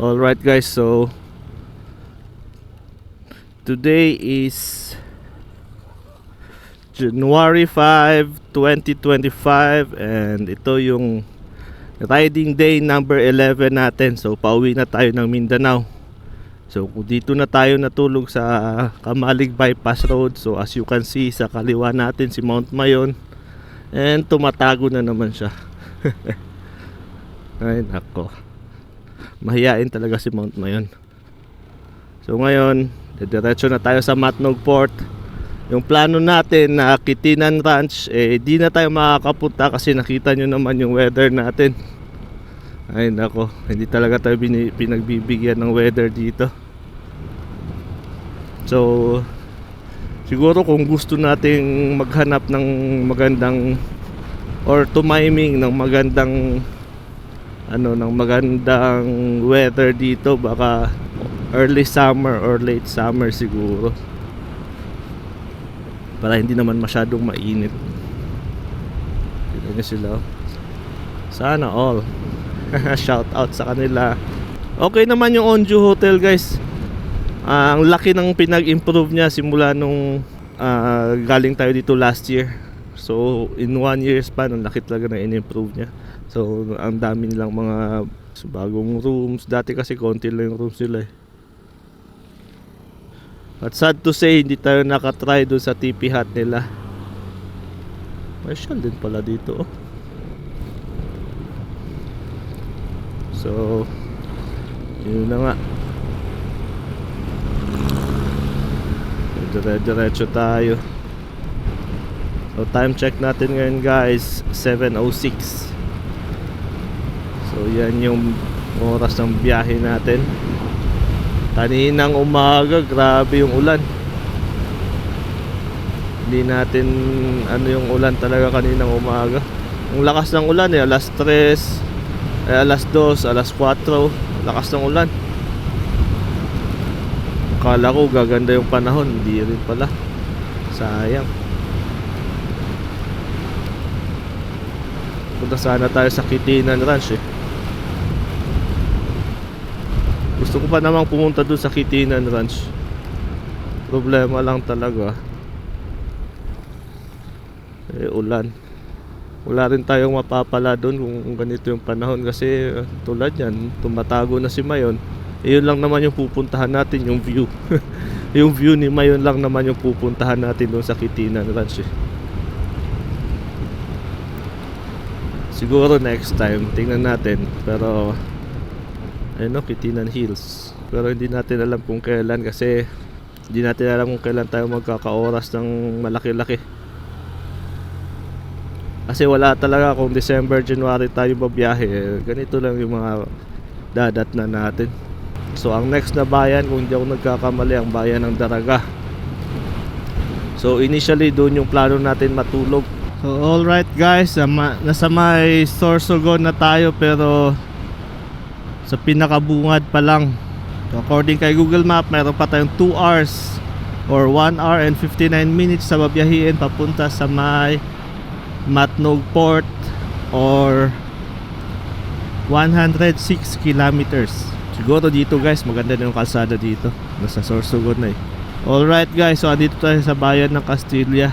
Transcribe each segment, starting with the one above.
Alright guys, so today is January 5, 2025 and ito yung riding day number 11 natin. So pauwi na tayo ng Mindanao. So dito na tayo natulog sa Kamalig Bypass Road. So as you can see, sa kaliwa natin si Mount Mayon. And tumatago na naman siya. Ay nako, mahiyain talaga si Mount Mayon. So ngayon, diretso na tayo sa Matnog Port. Yung plano natin na Kitinan Ranch, di na tayo makakapunta kasi nakita nyo naman yung weather natin. Ay nako, hindi talaga tayo pinagbibigyan ng weather dito. So siguro kung gusto nating maghanap ng magandang or tumiming ng magandang weather dito, baka early summer or late summer siguro, para hindi naman masyadong mainit. Kita nyo sila, sana all. Shout out sa kanila. Okay naman yung Onju Hotel guys. Ang laki ng pinag-improve niya simula nung galing tayo dito last year. So in 1 year span, ang laki talaga na in-improve niya. So ang dami nilang mga bagong rooms. Dati kasi konti lang yung rooms nila But sad to say, hindi tayo nakatry doon sa TP Hut nila. May shell din pala dito So yun na nga, diretso tayo. So time check natin ngayon guys, 7:06. So yan yung oras ng biyahe natin. Kaninang umaga, grabe yung ulan. Hindi natin yung ulan talaga kaninang umaga. Ang lakas ng ulan alas 3, alas 2, alas 4, lakas ng ulan. Akala ko gaganda yung panahon, hindi rin pala. Sayang. Punta sana tayo sa Kitinan Ranch Gusto ko pa namang pumunta doon sa Kitinan Ranch. Problema lang talaga, ulan. Wala rin tayong mapapala doon kung ganito yung panahon. Kasi tulad yan, tumatago na si Mayon. Yun lang naman yung pupuntahan natin, yung view. Yung view ni Mayon lang naman yung pupuntahan natin doon sa Kitinan Ranch Siguro next time, tingnan natin. Pero Kitinan Hills. Pero hindi natin alam kung kailan, kasi hindi natin alam kung kailan tayo magkakaoras ng malaki-laki. Kasi wala talaga kung December, January tayo babiyahe. Ganito lang yung mga dadat na natin. So ang next na bayan, kung hindi ako nagkakamali, ang bayan ng Daraga. So initially doon yung plano natin matulog. So alright guys, nasa may Sorsogon na tayo, pero sa pinakabungad pa lang. So according kay Google Map, mayroon pa tayong 2 hours or 1 hour and 59 minutes sa babiyahiin papunta sa may Matnog Port, or 106 kilometers. Siguro dito guys, maganda na yung kalsada dito. Nasa Sorsogon na Alright guys, so andito tayo sa bayan ng Castilla.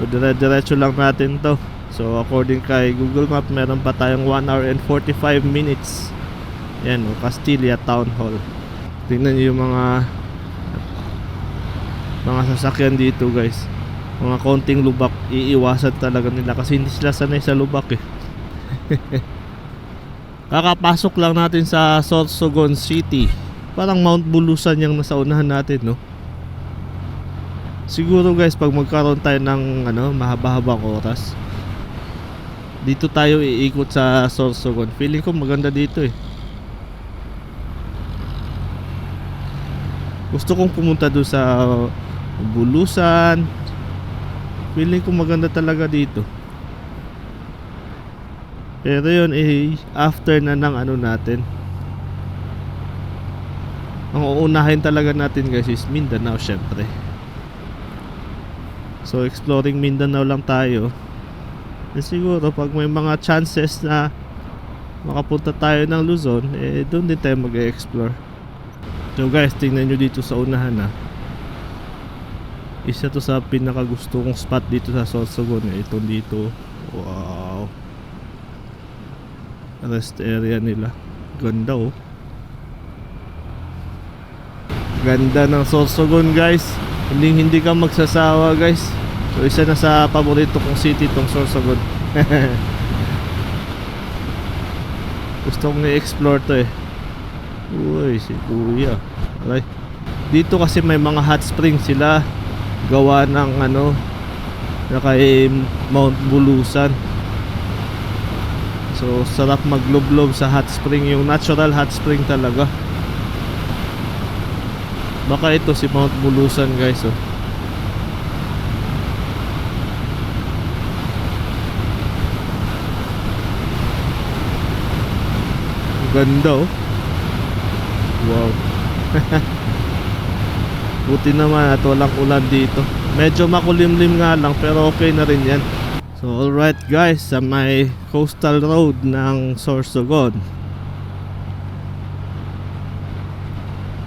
So diretso lang natin to. So according kay Google Map, meron pa tayong 1 hour and 45 minutes. Yan Castilla Town Hall. Tingnan nyo yung mga sasakyan dito guys. Mga konting lubak, iiwasan talaga nila kasi hindi sila sanay sa lubak Kakapasok lang natin sa Sorsogon City. Parang Mount Bulusan yung nasa unahan natin Siguro guys, pag magkaroon tayo ng mahaba-habang oras, dito tayo iikot sa Sorsogon. Feeling ko maganda dito Gusto kong pumunta doon sa Bulusan. Feeling ko maganda talaga dito. Pero yun after na ng natin. Ang uunahin talaga natin guys is Mindanao syempre. So exploring Mindanao lang tayo. Siguro pag may mga chances na makapunta tayo ng Luzon, eh doon din tayo mag-explore. So guys, tingnan nyo dito sa unahan ha. Isa to sa pinakagusto kong spot dito sa Sorsogon eh. Ito dito. Wow. Rest area nila. Ganda oh. Ganda ng Sorsogon guys. Hindi ka magsasawa guys. So isa na sa paborito kong city tong Sorsogon. Gusto kong i-explore to eh. Uy, si kuya. Alay. Dito kasi may mga hot spring sila. Gawa ng ano na kay Mount Bulusan. So sarap maglublob sa hot spring. Yung natural hot spring talaga. Baka ito si Mount Bulusan guys oh. Ganda oh. Wow. Buti naman at walang ulan dito. Medyo makulimlim nga lang pero okay na rin yan. So alright guys, sa may coastal road ng Sorsogon,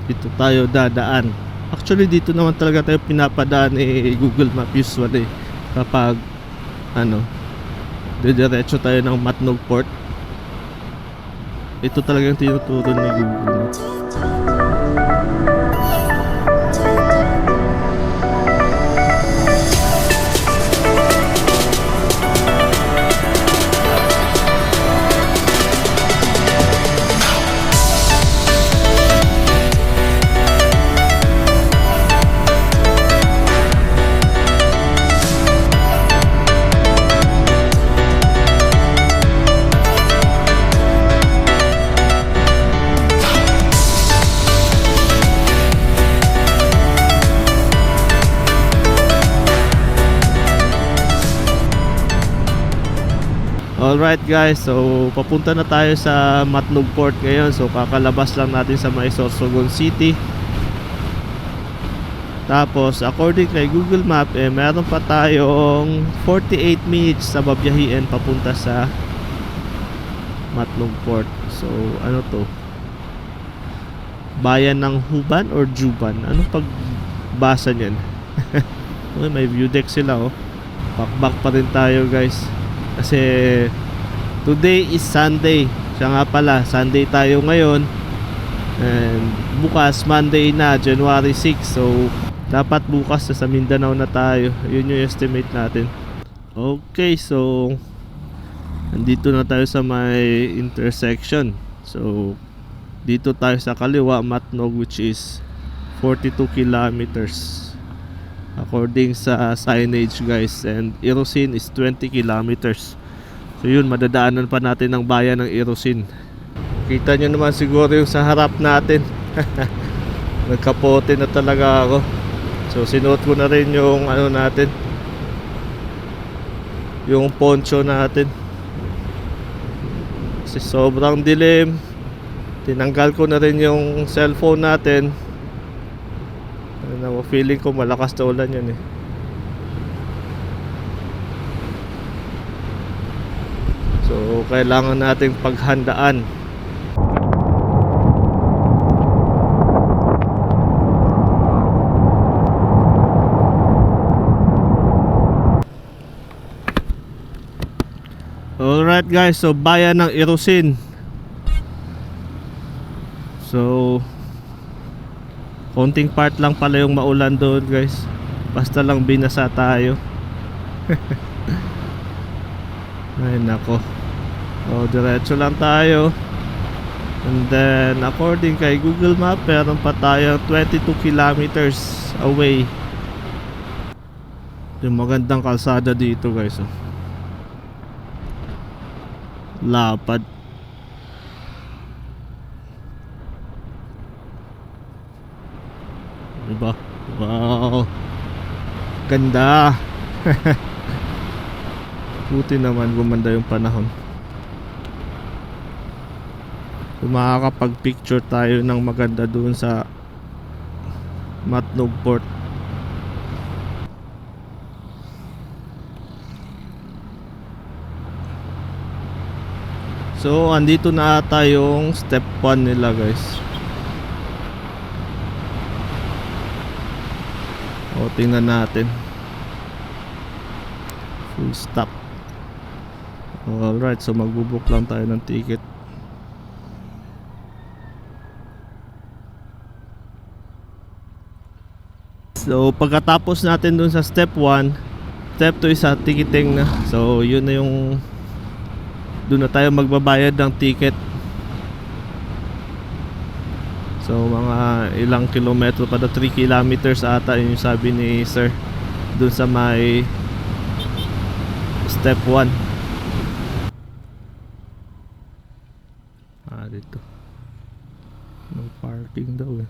dito tayo dadaan. Actually dito naman talaga tayo pinapadaan ni Google Map usually kapag ano, didiretso tayo ng Matnog Port. Ito talagang tinuturo ni Google Map. Alright guys, so papunta na tayo sa Matnog Port ngayon. So kakalabas lang natin sa may Sorsogon City. Tapos according kay Google Map eh meron pa tayong 48 minutes sa babiyahin papunta sa Matnog Port. So ano to? Bayan ng Huban or Juban? Anong pagbasa niyan? Uy, may view deck sila oh. Back pa rin tayo guys. Kasi today is Sunday. Siya nga pala, Sunday tayo ngayon. And bukas Monday na, January 6. So dapat bukas sa Mindanao na tayo. Yun yung estimate natin. Okay, so nandito na tayo sa may intersection. So dito tayo sa kaliwa, Matnog, which is 42 kilometers according sa signage guys, and Irosin is 20 kilometers. So yun, madadaanan pa natin ang bayan ng Irosin. Kita nyo naman siguro yung sa harap natin. Nagkapote na talaga ako. So sinuot ko na rin yung ano natin, yung poncho natin kasi sobrang dilim. Tinanggal ko na rin yung cellphone natin. Ano, feeling ko malakas na ulan yun eh. So kailangan nating paghandaan. Alright guys, so bayan ng Irosin. So konting part lang pala yung maulan doon guys. Basta lang binasa tayo. Ay nako. So diretso lang tayo. And then according kay Google Map, meron pa tayo 22 kilometers away. Yung magandang kalsada dito guys oh. Lapad. Diba? Wow. Ganda. Buti naman gumanda yung panahon. Kung makakapag-picture tayo ng maganda doon sa Matnog Port. So andito na ata yung step 1 nila guys. O tingnan natin. Full stop. Alright, so magbubook lang tayo ng ticket. So pagkatapos natin dun sa step 1, step 2 is sa ticketing na. So yun na yung doon na tayo magbabayad ng ticket. So mga ilang kilometro pa, 3 kilometers ata yun yung sabi ni sir doon sa may step 1. Dito no parking daw eh.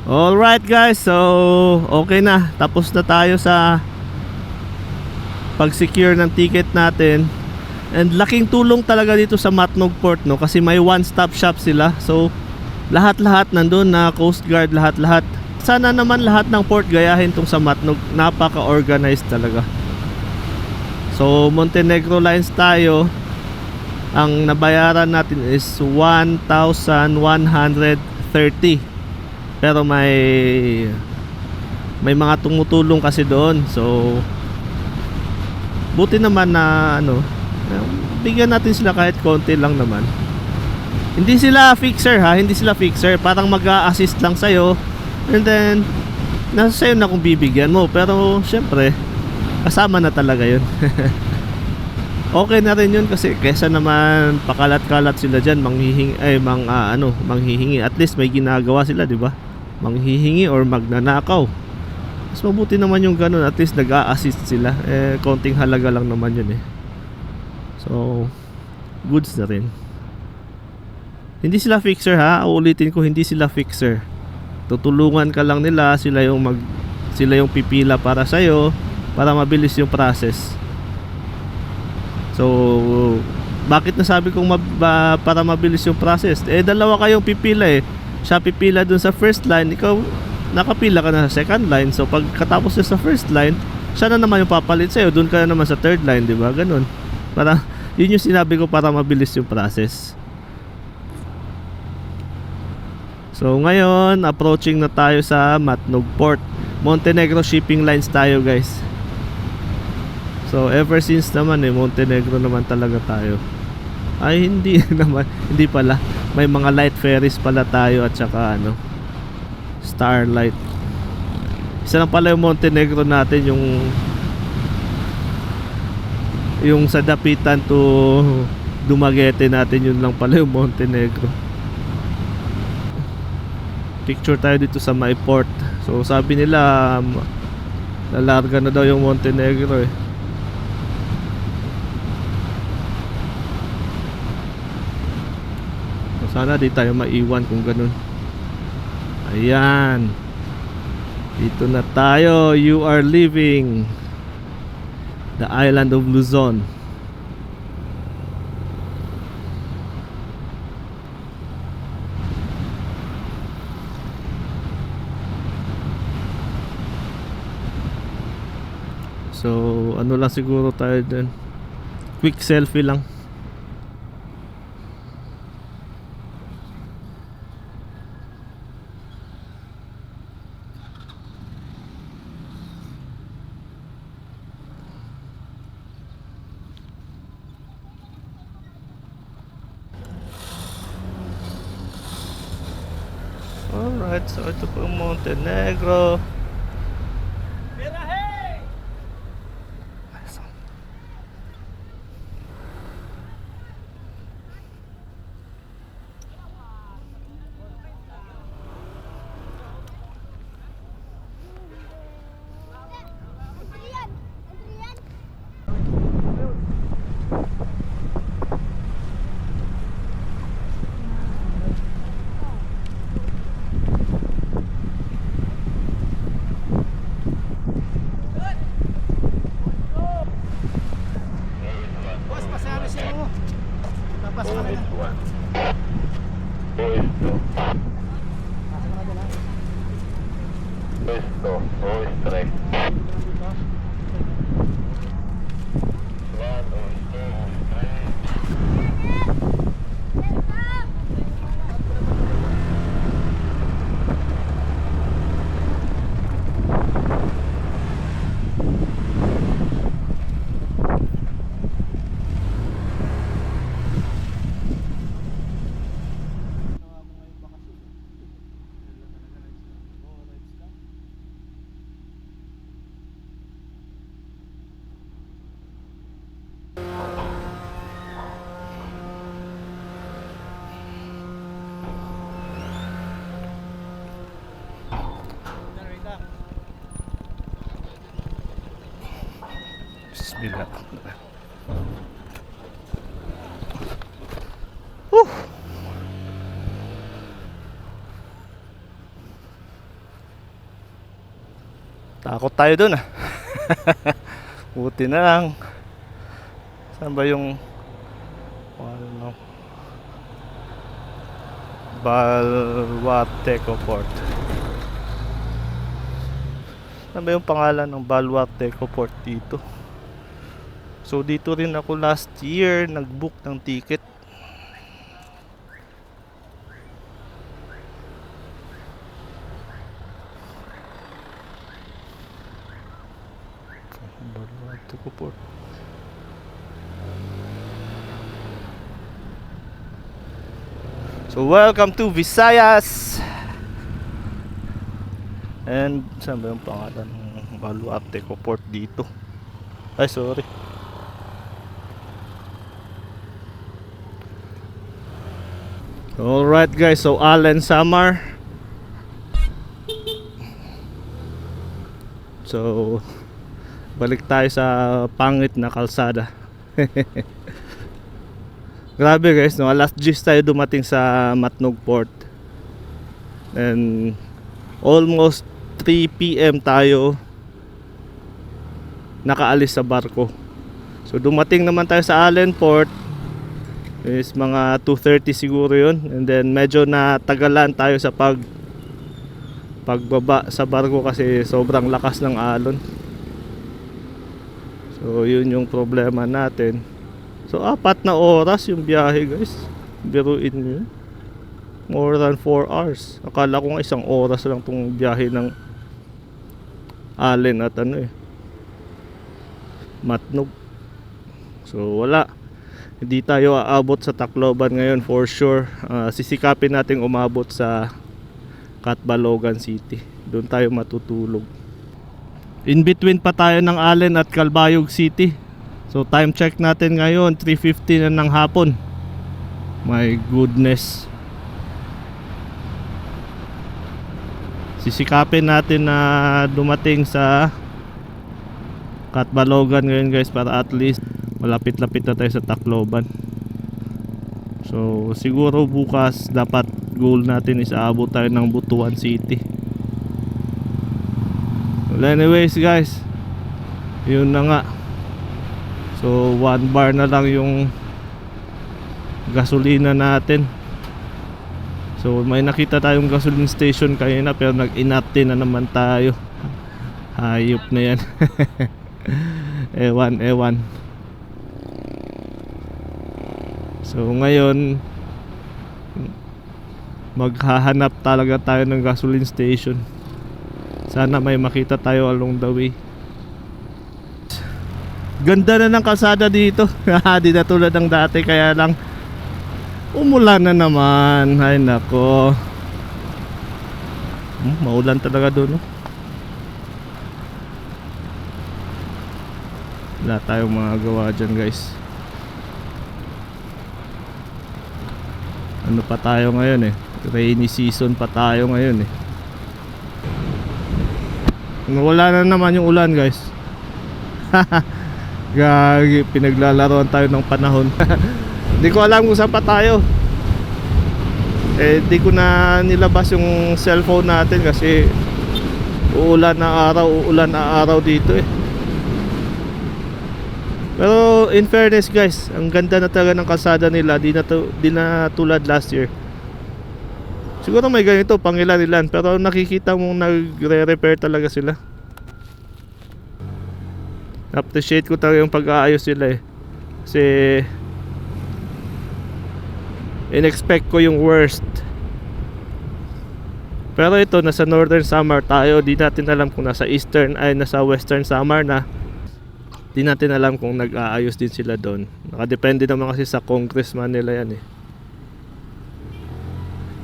Alright guys, so okay na. Tapos na tayo sa pag-secure ng ticket natin. And laking tulong talaga dito sa Matnog Port, no? Kasi may one-stop shop sila. So lahat-lahat nandun na Coast Guard, lahat-lahat. Sana naman lahat ng port gayahin tong sa Matnog. Napaka-organized talaga. So Montenegro Lines tayo. Ang nabayaran natin is 1,130. Pero may mga tumutulong kasi doon. So buti naman na bigyan natin sila kahit konti lang naman. Hindi sila fixer ha, hindi sila fixer. Parang mag-a-assist lang sa'yo. And then nasa sa'yo na kung bibigyan mo. Pero syempre kasama na talaga yun. Okay na rin yun kasi kesa naman pakalat-kalat sila dyan, manghihingi. At least may ginagawa sila, di ba? Manghihingi or magnanakaw. Mas mabuti naman yung ganun, at least nag-a-assist sila. Konting halaga lang naman yun eh. So goods na rin. Hindi sila fixer ha, uulitin ko, hindi sila fixer. Tutulungan ka lang nila, sila yung pipila para sa'yo, para mabilis yung process. So bakit nasabi kong para mabilis yung process? Dalawa kayong pipila eh. Siya pipila dun sa first line, ikaw nakapila ka na sa second line. So pagkatapos sa first line, siya na naman yung papalit sa'yo, dun ka na naman sa third line, di ba? Ganun. Para, yun yung sinabi ko, para mabilis yung process. So ngayon, approaching na tayo sa Matnog Port. Montenegro Shipping Lines tayo guys. So ever since naman Montenegro naman talaga tayo. Ay hindi naman, hindi pala. May mga light ferries pala tayo at saka Starlight. Isa lang pala yung Montenegro natin, yung sa Dapitan to Dumaguete natin, yun lang pala yung Montenegro. Picture tayo dito sa may port. So sabi nila lalarga na daw yung Montenegro eh. Sana di tayo maiwan kung ganun. Ayan, dito na tayo. You are leaving the island of Luzon. So ano lang siguro tayo dun, quick selfie lang. Alright, so ito po yung Montenegro. Pwesto o strike. Swan o strike. Bismillah. Takot tayo dun ah. Buti na lang. Saan ba yung ano, Balwarte Port? Saan ba yung pangalan ng Balwarte Port dito? So dito rin ako last year nag-book ng ticket. Balwarte Port. So welcome to Visayas. And saan ba yung pangalan ng Balwarte Port dito? Ay sorry. Alright guys, so Allen Samar. So balik tayo sa pangit na kalsada. Grabe guys, no? Alas 10 tayo dumating sa Matnog Port. And almost 3 PM tayo nakaalis sa barko. So dumating naman tayo sa Allen Port is mga 2:30 siguro yun. And then medyo natagalan tayo sa pagbaba sa barko kasi sobrang lakas ng alon. So yun yung problema natin. So 4 na oras yung biyahe guys. Biruin nyo yun. More than 4 hours. Akala ko nga 1 oras lang tong biyahe ng Allen at Matnog. So wala, hindi tayo aabot sa Tacloban ngayon for sure. Sisikapin natin umabot sa Catbalogan City. Doon tayo matutulog. In between pa tayo ng Allen at Calbayog City. So time check natin ngayon 3:50 na ng hapon. My goodness. Sisikapin natin na dumating sa Catbalogan ngayon guys, para at least malapit-lapit na tayo sa Tacloban. So siguro bukas dapat goal natin is aabot tayo ng Butuan City. Well, anyways guys, yun na nga. So 1 bar na lang yung gasolina natin. So may nakita tayong gasoline station kanina pero nag-inarte na naman tayo. Hayop na yan. Ewan. So ngayon maghahanap talaga tayo ng gasoline station. Sana may makita tayo along the way. Ganda na ng kalsada dito. Di na tulad ng dati, kaya lang umulan na naman. Ay nako. Maulan talaga doon, no? Wala tayong mga gawa dyan guys. Ano pa tayo ngayon rainy season pa tayo ngayon Wala na naman yung ulan guys. Gagi, pinaglalaroan tayo ng panahon. Hindi ko alam kung saan pa tayo. Di ko na nilabas yung cellphone natin kasi uulan na araw dito Pero in fairness guys, ang ganda na talaga ng kalsada nila. Di na tulad last year. Siguro may ganito pang ilan, pero nakikita mong nagre-repair talaga sila. Appreciate ko talaga yung pag-aayos nila eh. Kasi in-expect ko yung worst. Pero ito, nasa Northern Samar tayo. Di natin alam kung nasa Eastern ay nasa Western Samar na. Di natin alam kung nag-aayos din sila doon. Nakadepende naman kasi sa congressman nila yan eh.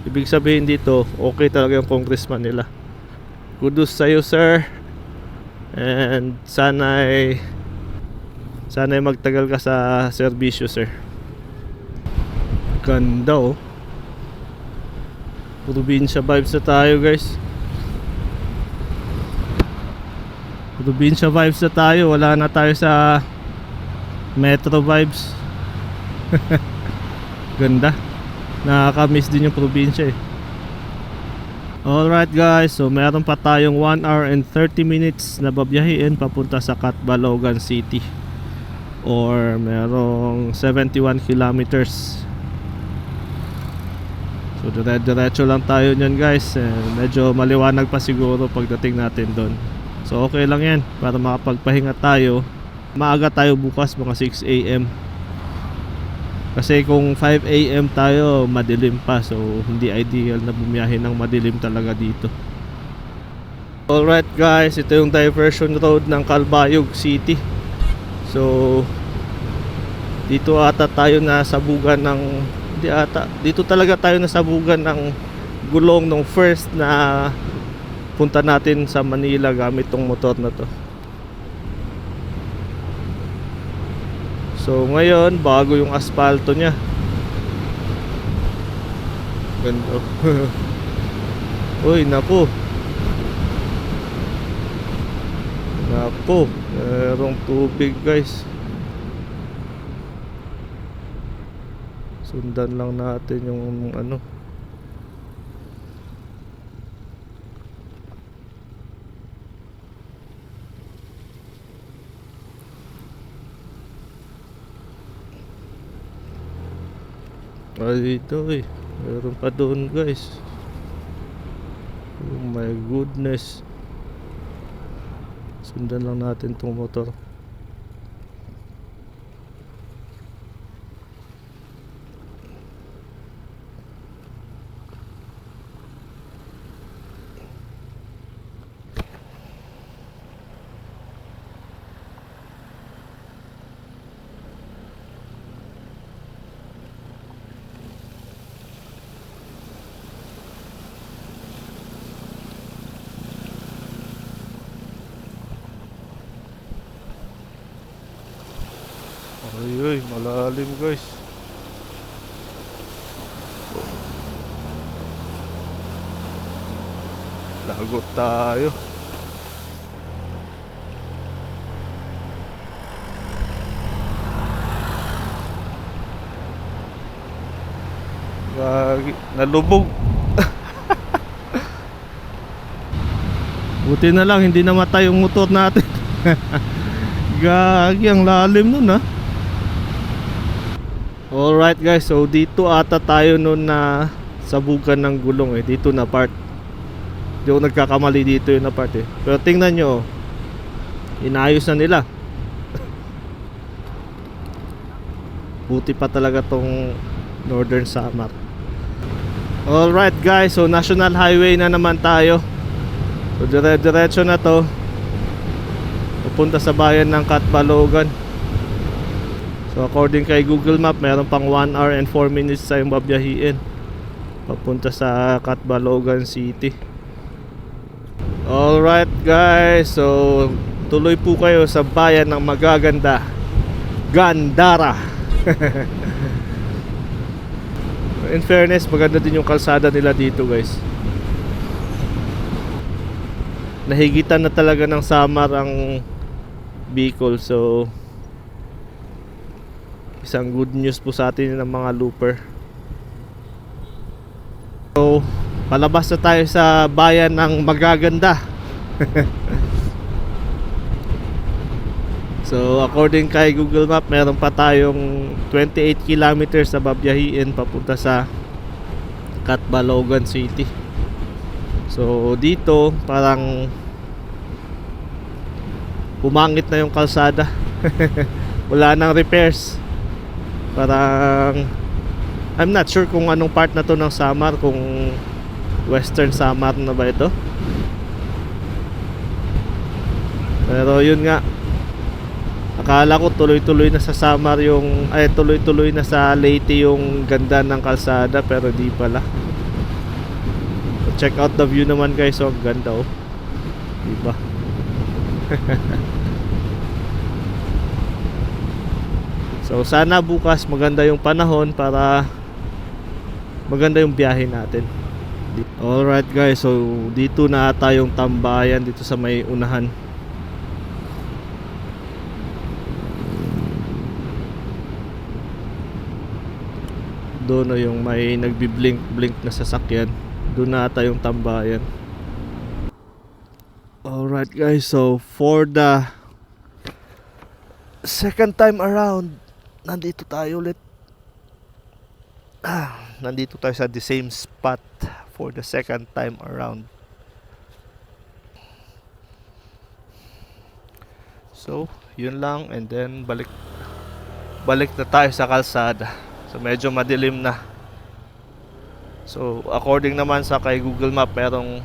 Ibig sabihin dito, okay talaga yung congressman nila. Kudos sa'yo sir. And sana'y magtagal ka sa serbisyo sir. Ganda oh. Probinsya vibes na tayo guys. Probinsya vibes na tayo. Wala na tayo sa metro vibes. Ganda. Nakaka-miss din yung probinsya eh. Alright guys, so meron pa tayong 1 hour and 30 minutes na babiyahin papunta sa Catbalogan City. Or merong 71 kilometers. So diretso lang tayo nyan guys. Medyo maliwanag pa siguro pagdating natin doon. So okay lang yan para makapagpahinga tayo. Maaga tayo bukas mga 6 AM. Kasi kung 5 AM tayo madilim pa. So hindi ideal na bumiyahin ng madilim talaga dito. Alright guys, ito yung diversion road ng Calbayog City. So dito ata tayo nasabugan ng dito talaga tayo nasabugan ng gulong nung first na punta natin sa Manila gamit tong motor na to. So ngayon bago yung asfalto nya. Ganda. Uy naku. Naku, merong tubig guys. Sundan lang natin yung ano. Ay dito eh. Meron pa doon guys. Oh my goodness. Sundan lang natin tong motor. Ay, malalim guys. Lagot tayo. Gagi, nalubog. Buti na lang hindi namatay yung motor natin. Gagi, ang lalim nun ha. Alright guys, so dito ata tayo nun na sabugan ng gulong eh. Dito na part. Hindi ako nagkakamali dito yung na part eh. Pero tingnan nyo, inayos na nila. Buti pa talaga tong Northern Samar. Alright guys, so National Highway na naman tayo. So diretso na to pupunta sa bayan ng Catbalogan. So according kay Google Map, meron pang 1 hour and 4 minutes tayong babiyahiin papunta sa Catbalogan City. Alright guys, so tuloy po kayo sa bayan ng magaganda, Gandara. In fairness, maganda din yung kalsada nila dito guys. Nahigitan na talaga ng Samar ang Bicol. So isang good news po sa atin ng mga looper. So palabas na tayo sa bayan ng magaganda. So according kay Google Map, meron pa tayong 28 kilometers na babiyahiin papunta sa Catbalogan City. So dito parang pumangit na yung kalsada. Wala nang repairs. Parang I'm not sure kung anong part na to ng Samar, kung Western Samar na ba ito. Pero yun nga, akala ko tuloy-tuloy na sa Samar yung, ay tuloy-tuloy na sa Leyte yung ganda ng kalsada, pero di pala. So, check out the view naman guys, oh, ganda oh. Diba? So sana bukas maganda yung panahon para maganda yung biyahe natin. Alright guys, so dito na ata yung tambayan dito sa may unahan. Doon na yung may nagbi-blink na sasakyan. Doon na ata yung tambayan. Alright guys, so for the second time around, nandito tayo ulit. Nandito tayo sa the same spot for the second time around. So, yun lang, and then balik na tayo sa kalsada. So, medyo madilim na. So, according naman sa kay Google Map, merong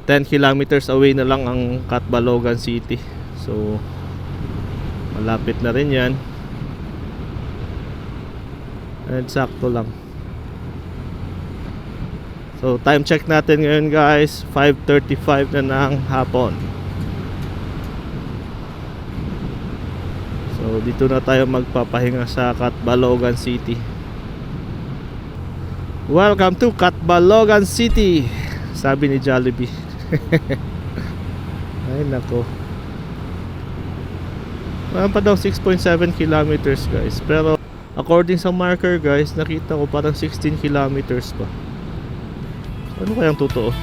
10 kilometers away na lang ang Catbalogan City. So, malapit na rin yan. And sakto lang. So time check natin ngayon guys, 5:35 na ng hapon. So dito na tayo magpapahinga sa Catbalogan City. Welcome to Catbalogan City, sabi ni Jollibee. Ay nako, wala pa daw 6.7 kilometers guys, pero according sa marker guys, nakita ko parang 16 kilometers pa. Ano kayang totoo?